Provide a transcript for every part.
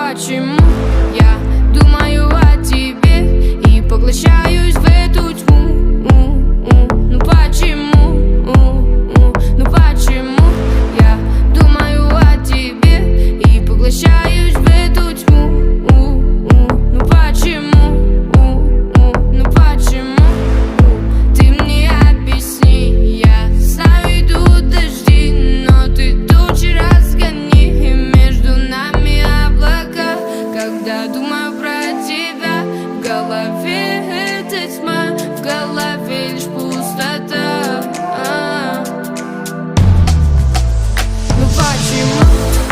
почему я думаю о тебе и поглощаюсь в эту тьму? Ну почему? Ну почему я думаю о тебе и поглощаюсь в эту тьму? Ну почему? Ну почему? Ты мне объясни, я знаю, идут дожди, но ты тучи разгони, и между нами облака. Когда думаю про тебя, в голове эта тьма, в голове лишь пустота. Ну почему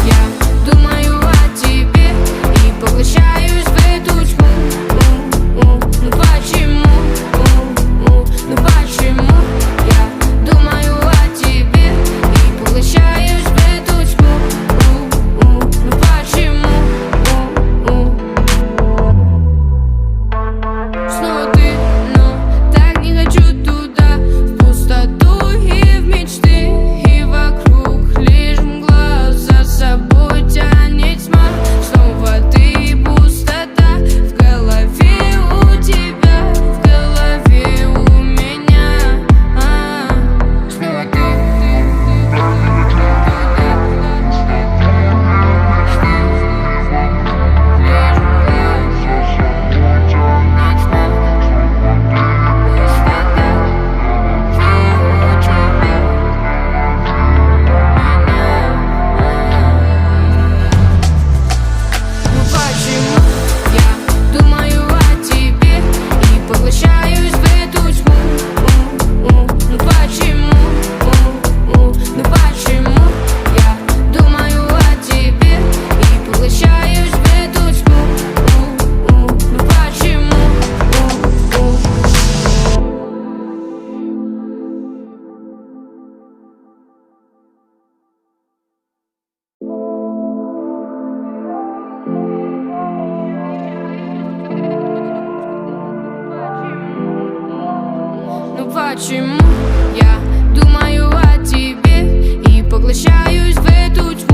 я думаю о тебе и поглощаюсь в эту тьму? Ну почему? Ну почему я думаю о тебе и поглощаюсь в эту тьму? Ну почему? Снова ты, но так не хочу туда, в пустоту и в мечты, и вокруг лишь мгла, за собой тянет тьма. Снова ты и пустота, в голове у тебя, в голове у меня. Снова ты. Ну почему я думаю о тебе и поглощаюсь в эту тьму? Ну почему? Ну почему я думаю о тебе и поглощаюсь в эту тьму? Ну почему? Ну почему я думаю о тебе и поглощаюсь в эту тьму?